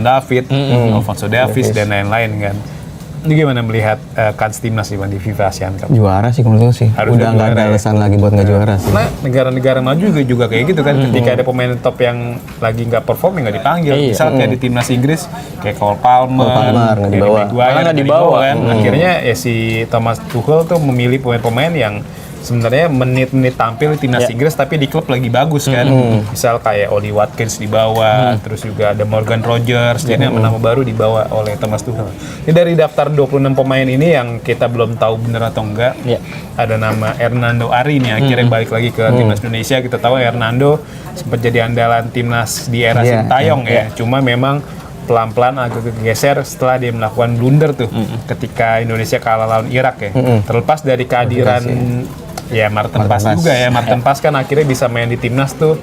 David, Alphonso Davies dan lain-lain kan. Ini gimana melihat kans timnas Bang di FIFA ASEAN Cup? Juara sih menurut gue sih. Harusnya Udah nggak ada alasan lagi buat nggak juara sih. Karena negara-negara maju juga kayak gitu kan. Ketika ada pemain top yang lagi nggak perform ya nggak dipanggil. Misal kayak di timnas Inggris kayak Cole Palmer nggak dibawa. Malah nggak dibawa kan. Akhirnya ya si Thomas Tuchel tuh memilih pemain-pemain yang sebenarnya menit-menit tampil di timnas Inggris tapi di klub lagi bagus kan. Misal kayak Oli Watkins dibawa, terus juga ada Morgan Rogers, jadi nama baru dibawa oleh Thomas Tuchel. Ini dari daftar 26 pemain ini yang kita belum tahu benar atau enggak. Ada nama Hernando Ari nih akhirnya balik lagi ke timnas Indonesia. Kita tahu Hernando sempat jadi andalan timnas di era Sintayong ya. Cuma memang pelan-pelan agak kegeser setelah dia melakukan blunder tuh ketika Indonesia kalah lawan Irak ya. Terlepas dari kehadiran Martin Paes juga ya. Martin Paes kan akhirnya bisa main di timnas tuh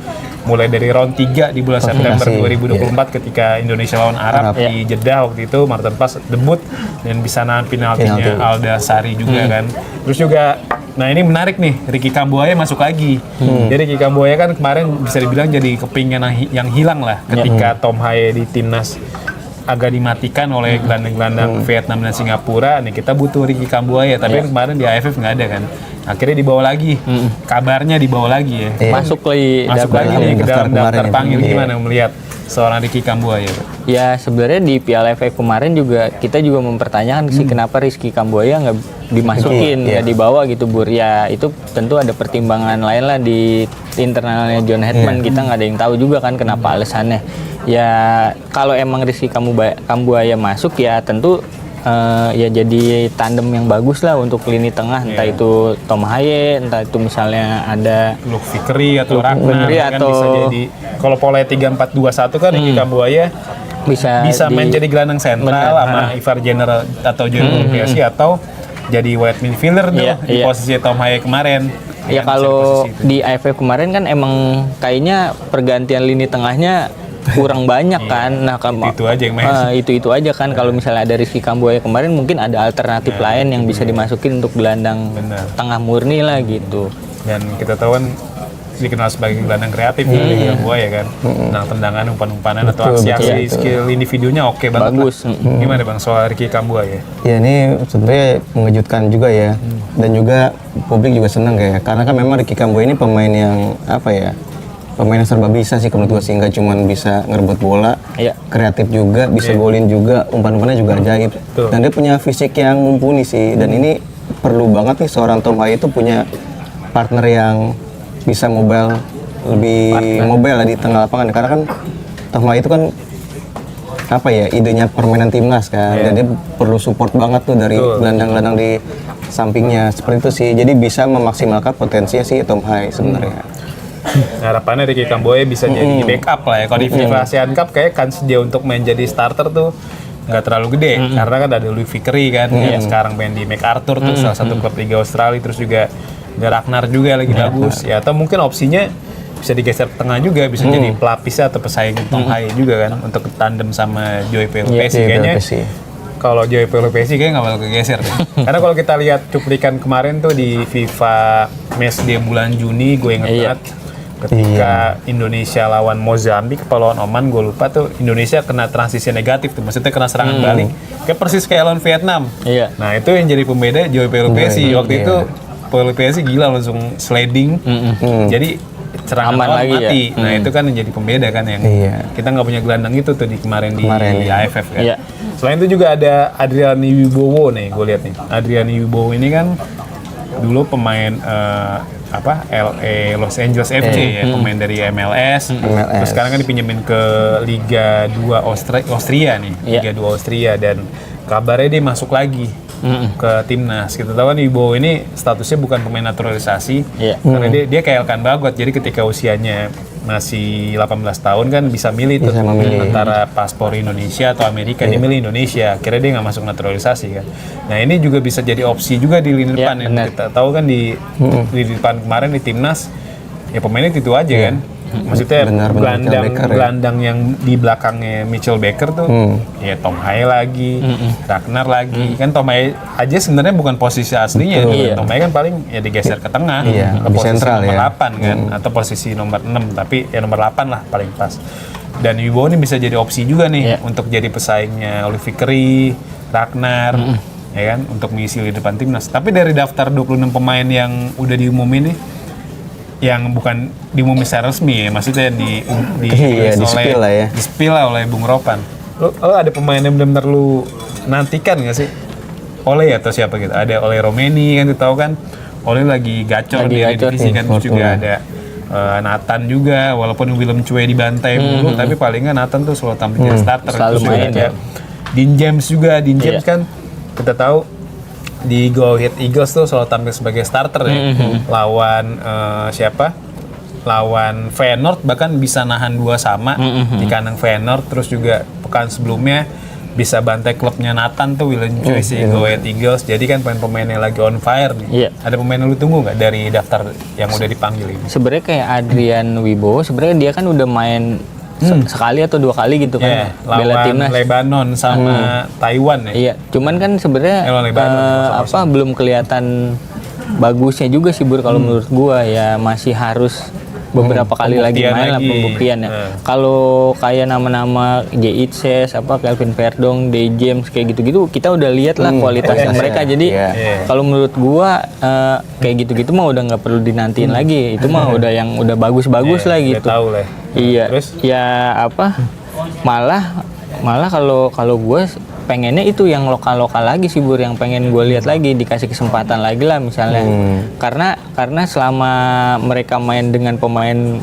mulai dari round 3 di bulan September 2024 ketika Indonesia lawan Arab di Jeddah waktu itu. Martin Paes debut dan bisa nahan penaltinya Alda Sari juga kan. Terus juga nah ini menarik nih, Ricky Kambuaya masuk lagi. Jadi Ricky Kambuaya kan kemarin bisa dibilang jadi kepingan yang hilang lah ketika Tom Haye di timnas agak dimatikan oleh gelandang-gelandang Vietnam dan Singapura. Nih kita butuh Ricky Kambuaya, tapi kemarin di AFF nggak ada kan. Akhirnya dibawa lagi, kabarnya dibawa lagi ya. Masuk lagi nih ke dalam daftar panggil. Gimana melihat seorang Ricky Kambuaya? Ya sebenarnya di Piala AFF kemarin juga kita juga mempertanyakan sih kenapa Rizky Kambuaya nggak dimasukin, nggak dibawa gitu Bur. Ya itu tentu ada pertimbangan lain lah di internalnya John Hetman. Kita nggak ada yang tahu juga kan kenapa alasannya. Ya kalau emang Rizky Kambuaya masuk ya tentu ya jadi tandem yang bagus lah untuk lini tengah, entah itu Tom Haye, entah itu misalnya ada Luke Vickery atau Ragnar kan atau bisa jadi kalau pola 3-4-2-1 kan Ricky Kambuaya bisa main jadi gelandang sentral sama Ivar Jenner atau Jerome Pessi atau jadi wide midfielder tuh di posisi Tom Haye kemarin. Ya kalau di AFF kemarin kan emang kayaknya pergantian lini tengahnya kurang banyak kan. Nah, itu aja yang main. Itu aja kan. Kalau misalnya ada Rizky Kambuaya kemarin mungkin ada alternatif lain yang bisa dimasukin untuk gelandang tengah murni lah gitu. Dan kita tahu kan dikenal sebagai gelandang kreatif Ricky Kambuaya kan. Nah, tendangan, umpan-umpanan atau aksi-aksi skill individunya oke banget. Bagus. Gimana Bang soal Ricky Kambuaya? Ya ini sebenarnya mengejutkan juga ya. Dan juga publik juga senang ya. Karena kan memang Ricky Kambuaya ini pemain yang pemain yang serba bisa sih menurut gue sih, nggak cuma bisa ngerebut bola, kreatif juga, bisa golin juga, umpan-umpannya juga ajaib. Dan dia punya fisik yang mumpuni sih, dan ini perlu banget nih seorang Tom Haye itu punya partner yang bisa lebih mobile lah di tengah lapangan. Karena kan Tom Haye itu kan idenya permainan timnas kan, dan dia perlu support banget tuh dari gelandang-gelandang di sampingnya, seperti itu sih. Jadi bisa memaksimalkan potensinya sih Tom Haye sebenarnya. Harapannya Ricky Kambuaya bisa jadi backup lah ya. Kalau di FIFA ASEAN Cup kayak kans dia untuk main jadi starter tuh nggak terlalu gede karena kan ada Luke Vickery kan yang sekarang main di MacArthur tuh salah satu klub Liga Australia. Terus juga ada Ragnar juga lagi bagus ya, atau mungkin opsinya bisa digeser ke tengah juga, bisa jadi pelapisnya atau pesaing Tom Haye juga kan untuk tandem sama Joey Pelopessi. Kayaknya kalau Joey Pelopessi kayaknya nggak bakal kegeser deh. Karena kalau kita lihat cuplikan kemarin tuh di FIFA Match di bulan Juni, gue inget banget ketika Indonesia lawan Mozambik atau lawan Oman, gue lupa tuh, Indonesia kena transisi negatif tuh, maksudnya kena serangan balik kayak persis kayak lawan Vietnam. Nah itu yang jadi pembeda Joey Pelopessi. Waktu itu Pelopessi gila langsung sliding, jadi serangan mati. Nah itu kan yang jadi pembeda kan, yang kita nggak punya gelandang itu tuh di kemarin di AFF kan. Selain itu juga ada Adriani Wibowo nih, gue lihat nih. Adriani Wibowo ini kan dulu pemain LA Los Angeles FC ya, pemain dari MLS. Terus sekarang kan dipinjemin ke Liga 2 Austria nih, Liga 2 Austria, dan kabarnya dia masuk lagi ke timnas. Kita tahu kan Wibowo ini statusnya bukan pemain naturalisasi, karena dia kayak Elkan Bagot. Jadi ketika usianya masih 18 tahun kan bisa milih tuh antara paspor Indonesia atau Amerika. Dia milih Indonesia, akhirnya dia nggak masuk naturalisasi kan. Nah ini juga bisa jadi opsi juga di lini depan. Yang kita tahu kan di depan kemarin di timnas ya pemainnya itu aja kan. Maksudnya gelandang yang di belakangnya Mitchell Baker tuh ya Tom Haye lagi, Ragnar lagi. Kan Tom Haye aja sebenarnya bukan posisi aslinya. Tom Haye kan paling ya digeser ke tengah, ke posisi sentral, nomor 8 kan, atau posisi nomor 6, tapi ya nomor 8 lah paling pas. Dan Wibowo ini bisa jadi opsi juga nih Iya. untuk jadi pesaingnya Oli Fikri, Ragnar, ya kan, untuk mengisi di depan timnas. Tapi dari daftar 26 pemain yang udah diumumin nih, yang bukan diumumin secara resmi ya, maksudnya Iya, di-spill lah ya. di-spill lah oleh Bung Ropan. Lo ada pemain yang benar-benar lu nantikan nggak sih? Ole atau siapa gitu? Ada Ole Romeni kan, tahu kan? Ole lagi gacor di divisi kan, terus juga ada Nathan juga, walaupun Willem Chue dibantai mulu, tapi paling nggak Nathan tuh selalu tampil jadi starter. Selalu Terus main, juga ya. Dean James juga, Dean James kan kita tahu di Go Ahead Eagles tuh selalu tampil sebagai starter ya. Lawan siapa? Lawan Feyenoord bahkan bisa nahan 2 sama di kandang Feyenoord, terus juga pekan sebelumnya bisa bantai klubnya Nathan tuh Willem Chue si Go Ahead Eagles. Jadi kan pemain-pemain yang lagi on fire nih. Iya. Ada pemain yang lu tunggu nggak dari daftar yang udah dipanggil ini? Sebenarnya kayak Adrian Wibowo, sebenarnya dia kan udah main sekali atau 2 kali gitu Ya, kan, bela lawan timnas. Lebanon sama Taiwan ya. Iya, cuman kan sebenarnya Lawan Lebanon, belum kelihatan bagusnya juga sih Bur kalau menurut gua, ya masih harus beberapa kali lagi Pembuktian main lah, lagi. pembuktian ya. Kalau kayak nama-nama J.Itses, Kelvin Verdong, Day James kayak gitu-gitu, kita udah lihat lah kualitasnya mereka. Jadi kalau menurut gua kayak gitu-gitu mah udah nggak perlu dinantiin lagi. Itu mah udah yang udah bagus-bagus lah Udah gitu. tahu lah. Iya. Terus? Ya malah kalau gue pengennya itu yang lokal lagi sih Bur, yang pengen gue lihat lagi, dikasih kesempatan lagi lah misalnya. Karena selama mereka main dengan pemain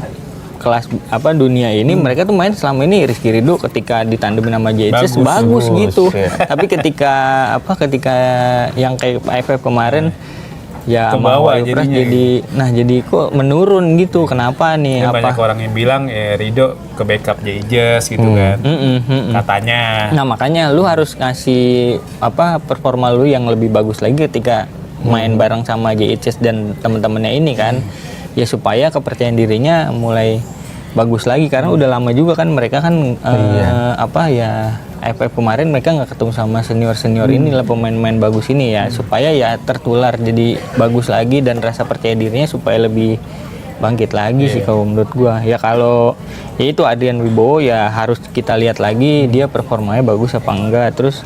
kelas dunia ini, mereka tuh main selama ini Rizky Ridho ketika ditandemin sama JCS bagus gitu. Tapi ketika yang kayak AFF kemarin ya Ke sama bawah Wahyu Pras jadinya jadi kok menurun gitu. Kenapa nih? Ya, banyak orang yang bilang Ridho ke backup Jejaz gitu kan. Katanya. Nah makanya lu harus ngasih performa lu yang lebih bagus lagi ketika main bareng sama JHS dan teman-temannya ini kan, ya supaya kepercayaan dirinya mulai bagus lagi, karena udah lama juga kan mereka kan AFF kemarin mereka nggak ketemu sama senior inilah pemain-pemain bagus ini ya, supaya ya tertular jadi bagus lagi dan rasa percaya dirinya supaya lebih bangkit lagi sih kalau menurut gua. Ya kalau ya itu Adrian Wibowo ya harus kita lihat lagi dia performanya bagus apa enggak. Terus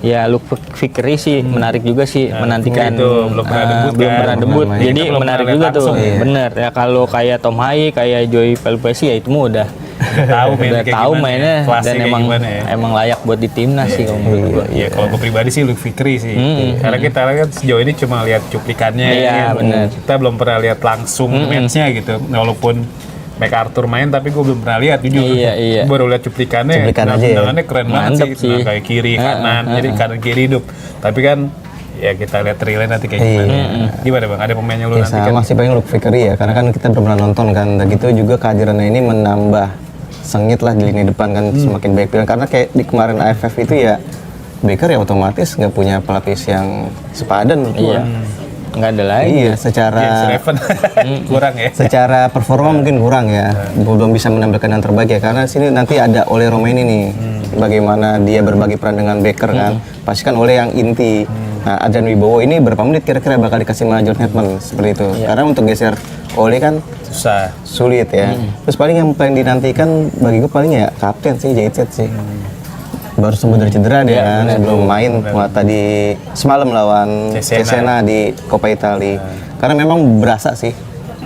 ya Luke Fikri sih menarik juga sih, menantikan itu belum pernah debut kan. Jadi Kita belum menarik pernah juga lihat tuh. langsung. Bener ya, kalau kayak Tom Hai, kayak Joey Pelupesi ya itu mah udah tahu mainnya dan emang layak buat di timnas sih kalau menurut gua. Iya, kalau gue pribadi sih Luke Fikri sih. Karena kita kan sejauh ini cuma lihat cuplikannya. Iya, benar. Kita belum pernah lihat langsung match-nya gitu. Walaupun MacArthur main, tapi gue belum pernah lihat jujur. Iya. Baru lihat cuplikannya. Cuplikan aja ya. Tendangannya keren banget Mantep sih. sih. Nah, kayak kiri, kanan. Jadi kanan kiri hidup. Tapi kan ya kita lihat realnya nanti kayak gimana. Gimana Bang? Ada pemain yang lu Ya nantikan? sama sih paling Luke Fikri ya, karena kan kita belum pernah nonton kan, dan gitu juga kehadirannya ini menambah sengit lah di lini depan kan, semakin baik pilihan. Karena kayak di kemarin AFF itu ya Baker ya otomatis nggak punya pelapis yang sepadan menurut gua. Nggak ada lagi. Iya, secara James Raven kurang ya. secara performa mungkin kurang ya, belum bisa menampilkan yang terbaik ya, karena sini nanti ada Ole Romeni nih, bagaimana dia berbagi peran dengan Baker kan, pasti kan Ole yang inti. Nah, Adrian Wibowo ini berapa menit kira-kira bakal dikasih sama John Hetman seperti itu, karena untuk geser Ole kan Susah. sulit ya. Terus paling yang paling dinantikan bagi gue paling ya kapten sih, JZ sih. Baru sembuh dari cedera dia kan, sebelum main tadi semalam lawan Cesena di Coppa Italia. Karena memang berasa sih,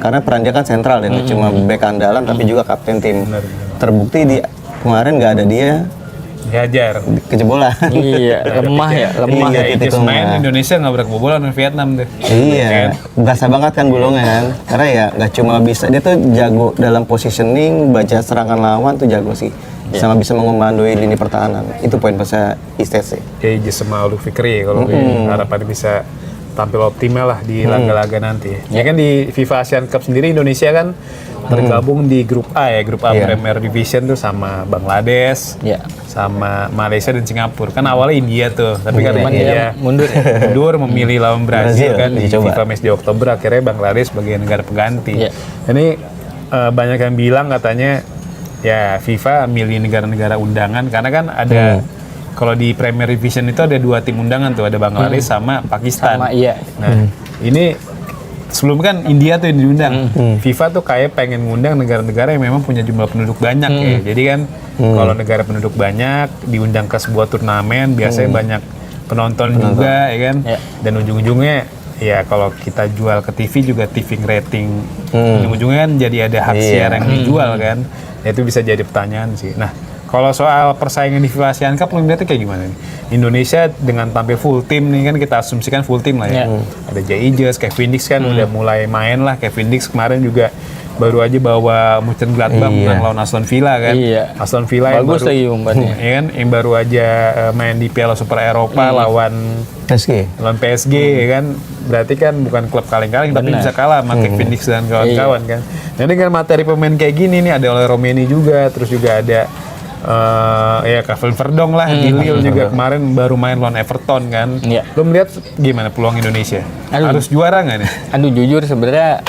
karena peran dia kan sentral dan cuma bek andalan tapi juga kapten tim. Terbukti di kemarin nggak ada dia, Dihajar. kejebolan. Iya, lemah ya. Iya, titik Just main lemah. Indonesia nggak berkebobolan dengan Vietnam deh. Iya, berasa banget kan bulongnya kan. Karena ya nggak cuma bisa, dia tuh jago dalam positioning, baca serangan lawan tuh jago sih. Sama bisa mengomandoi lini pertahanan. Itu poin plus sih. Kayak sama Luke Fikri kalau harapan bisa tampil optimal lah di laga-laga nanti. Ya kan di FIFA Asian Cup sendiri Indonesia kan tergabung di grup A ya, grup A Premier Division tuh sama Bangladesh, sama Malaysia dan Singapura. Kan awalnya India tuh, tapi karena India mundur memilih lawan Brazil kan di FIFA Match di Oktober, akhirnya Bangladesh sebagai negara pengganti. Ini banyak yang bilang katanya ya FIFA milih negara-negara undangan karena kan ada kalau di Premier Division itu ada 2 tim undangan tuh, ada Bangladesh sama Pakistan. Sama, iya. Nah, ini sebelum kan India tuh yang diundang. FIFA tuh kayak pengen ngundang negara-negara yang memang punya jumlah penduduk banyak ya. Jadi kan kalau negara penduduk banyak diundang ke sebuah turnamen biasanya banyak penonton juga ya kan. Dan ujung-ujungnya ya kalau kita jual ke TV juga TV rating ujung-ujungnya kan jadi ada hak siar yang dijual kan. Ya, itu bisa jadi pertanyaan sih. Nah, kalau soal persaingan di FIFA Asian Cup, lo ngeliatnya kayak gimana nih? Indonesia dengan tampil full tim nih kan, kita asumsikan full tim lah ya. Ada Jay Ijes, Kevin Dix kan udah mulai main lah. Kevin Dix kemarin juga baru aja bawa Mönchengladbach menang lawan Aston Villa kan. Aston Villa yang bagus baru, lagi umpannya. ya kan, yang baru aja main di Piala Super Eropa lawan PSG ya kan. Berarti kan bukan klub kaleng-kaleng tapi bisa kalah sama Kevin Dix dan kawan-kawan kan. Nah, dengan materi pemain kayak gini nih, ada oleh Romeni juga, terus juga ada ya Kevin Verdong lah di Lille juga kemarin baru main lawan Everton kan. Lo melihat gimana peluang Indonesia? Harus juara nggak nih? Aduh jujur sebenarnya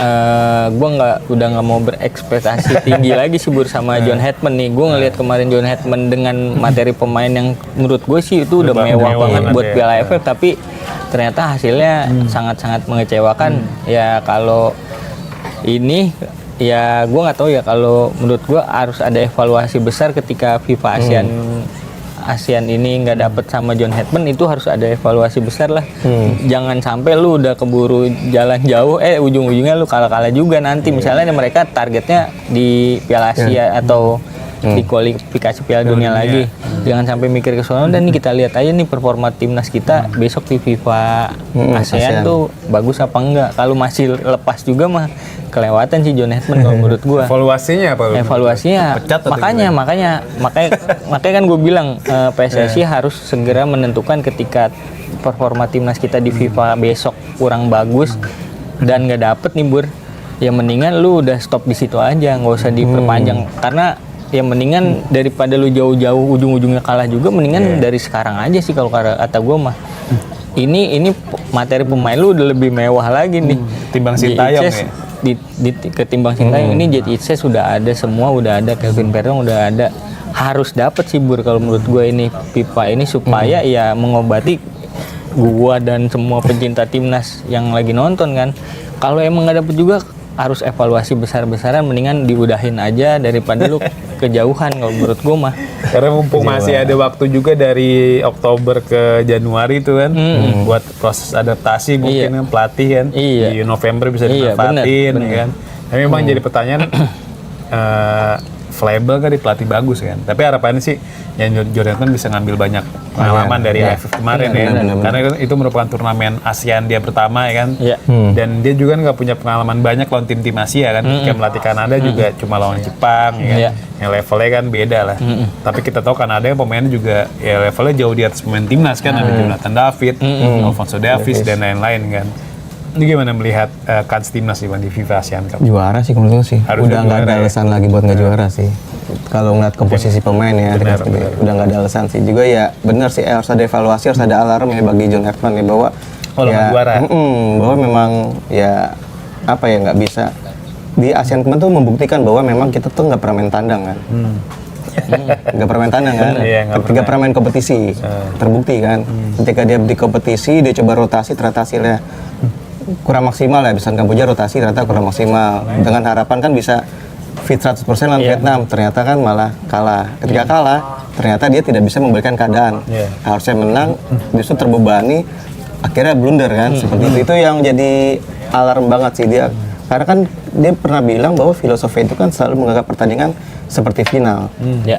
gue udah nggak mau berekspektasi tinggi lagi sih sama John Hetman nih. Gue ngelihat kemarin John Hetman dengan materi pemain yang menurut gue sih itu udah mewah banget buat Piala AFF, tapi ternyata hasilnya sangat-sangat mengecewakan. Ya kalau ini ya gue nggak tahu ya, kalau menurut gue harus ada evaluasi besar ketika FIFA ASEAN ini nggak dapet sama John Hetman, itu harus ada evaluasi besar lah. Jangan sampai lu udah keburu jalan jauh ujung-ujungnya lu kalah-kalah juga nanti. Misalnya mereka targetnya di Piala Asia atau di kualifikasi Piala Dunia lagi. Jangan sampai mikir ke sono. Dan ini kita lihat aja nih performa timnas kita besok di FIFA ASEAN tuh bagus apa enggak. Kalau masih lepas juga mah kelewatan sih John Hetman kalau menurut gua. Evaluasinya apa? Evaluasinya makanya kan gue bilang PSSI harus segera menentukan ketika performa timnas kita di FIFA besok kurang bagus dan nggak dapet nih Bur, ya mendingan lu udah stop di situ aja, nggak usah diperpanjang. Karena ya mendingan daripada lu jauh-jauh ujung-ujungnya kalah juga, mendingan dari sekarang aja sih kalau kata gue mah. Ini materi pemain lu udah lebih mewah lagi nih timbang Sintayong ya. Ketimbang Sintayong ini Jet Itse sudah ada, semua udah ada, Kevin Verdong udah ada. Harus dapat sih Bur kalau menurut gue ini FIFA ini supaya ya mengobati gua dan semua pencinta timnas yang lagi nonton kan. Kalau emang nggak dapet juga harus evaluasi besar-besaran, mendingan diudahin aja daripada lu kejauhan kalau menurut gue mah. Karena mumpung masih ada waktu juga dari Oktober ke Januari itu kan buat proses adaptasi mungkin kan pelatih kan di November bisa dimanfaatin ya kan. Tapi memang jadi pertanyaan Fleibel kan di pelatih bagus kan. Tapi harapannya sih yang Jonathan bisa ngambil banyak pengalaman dari AFF kemarin ya. Karena itu merupakan turnamen ASEAN dia pertama ya kan. Dan dia juga nggak punya pengalaman banyak lawan tim-tim Asia kan. Ketika melatih Kanada juga cuma lawan Jepang ya kan. Yang levelnya kan beda lah. Tapi kita tahu Kanada yang pemainnya juga ya levelnya jauh di atas pemain timnas kan. Ada Jonathan David, Alphonso Davies dan lain-lain kan. Ini gimana melihat kans timnas di FIFA ASEAN Cup? Juara sih menurut gue sih. Udah nggak ada alasan lagi buat nggak juara sih. Kalau ngeliat komposisi pemain ya, udah nggak ada alasan sih. Juga ya benar sih, harus ada evaluasi, harus ada alarm ya bagi John Hetman ya bahwa bahwa memang ya apa ya nggak bisa di ASEAN kemarin tuh membuktikan bahwa memang kita tuh nggak pernah main tandang kan. Nggak pernah main tandang kan, ketika pernah main kompetisi terbukti kan. Ketika dia di kompetisi dia coba rotasi, ternyata hasilnya kurang maksimal ya. Misalnya Kamboja rotasi ternyata kurang maksimal, dengan harapan kan bisa fit 100% lawan Vietnam, ternyata kan malah kalah. Ketika kalah ternyata dia tidak bisa memberikan keadaan, harusnya menang justru terbebani, akhirnya blunder kan. Seperti itu yang jadi alarm banget sih dia, karena kan dia pernah bilang bahwa filosofi itu kan selalu menganggap pertandingan seperti final,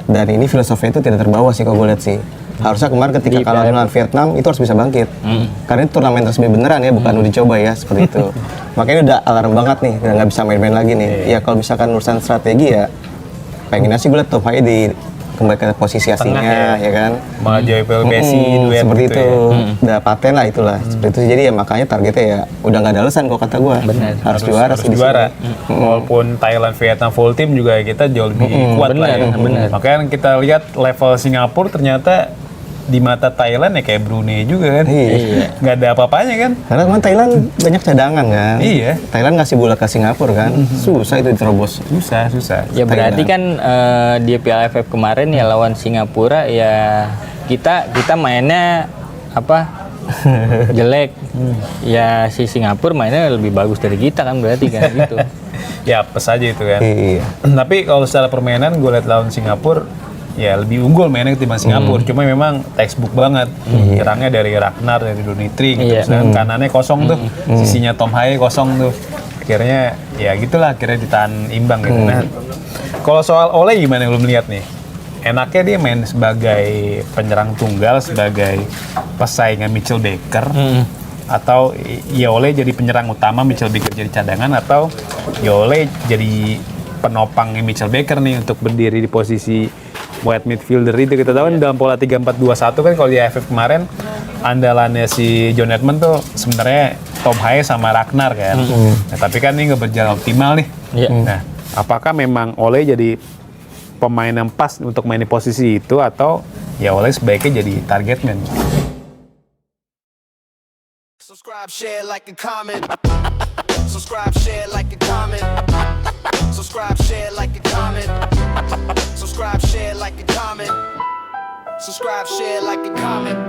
dan ini filosofi itu tidak terbawa sih kalau gue lihat sih. Harusnya kemarin ketika kalah dengan Vietnam itu harus bisa bangkit, karena itu turnamen resmi beneran ya, bukan udah dicoba ya seperti itu. Makanya udah alarm banget nih, udah nggak bisa main-main lagi nih. Ya kalau misalkan urusan strategi ya pengennya sih gue lihat top 5 di kembali ke posisi aslinya ya kan. Malah JPL Messi duet seperti gitu itu ya. udah paten lah itulah seperti itu. Jadi ya makanya targetnya ya udah nggak ada alasan kok kata gue, harus juara sih juara. Walaupun Thailand Vietnam full tim juga kita jauh lebih kuat lah ya. Makanya kita lihat level Singapura ternyata di mata Thailand ya kayak Brunei juga kan. Nggak ada apa-apanya kan. Karena kemarin Thailand banyak cadangan kan. Thailand ngasih bola ke Singapura kan. Susah itu diterobos. Susah. Ya berarti kan di Piala AFF kemarin ya lawan Singapura ya kita mainnya jelek, ya si Singapura mainnya lebih bagus dari kita kan berarti kan gitu. Ya apes aja itu kan. Iya. Tapi kalau secara permainan gue liat lawan Singapura ya lebih unggul mainnya ketimbang Singapura. Cuma memang textbook banget. Nyerangnya dari Ragnar, dari Donitri gitu. Iya. Sedangkan kanannya kosong tuh. Sisinya Tom Haye kosong tuh. Akhirnya ya gitulah, akhirnya ditahan imbang gitu. Nah, kalau soal Ole gimana yang lu melihat nih? Enaknya dia main sebagai penyerang tunggal, sebagai pesaingnya Mitchell Baker, atau ya Ole jadi penyerang utama, Mitchell Baker jadi cadangan, atau ya Ole jadi penopangnya Mitchell Baker nih untuk berdiri di posisi wide midfielder itu. Kita tahu kan dalam pola 3-4-2-1 kan kalau di AFF kemarin andalannya si John Edmund tuh sebenarnya Tom Haye sama Ragnar kan. Nah, tapi kan ini nggak berjalan optimal nih. Nah, apakah memang Ole jadi pemain yang pas untuk main di posisi itu, atau ya Ole sebaiknya jadi target man? Subscribe, share, like, and comment. Subscribe, share, like, and comment. Subscribe, share, like, and comment. Subscribe, share, like, and comment. Subscribe, share, like, and comment.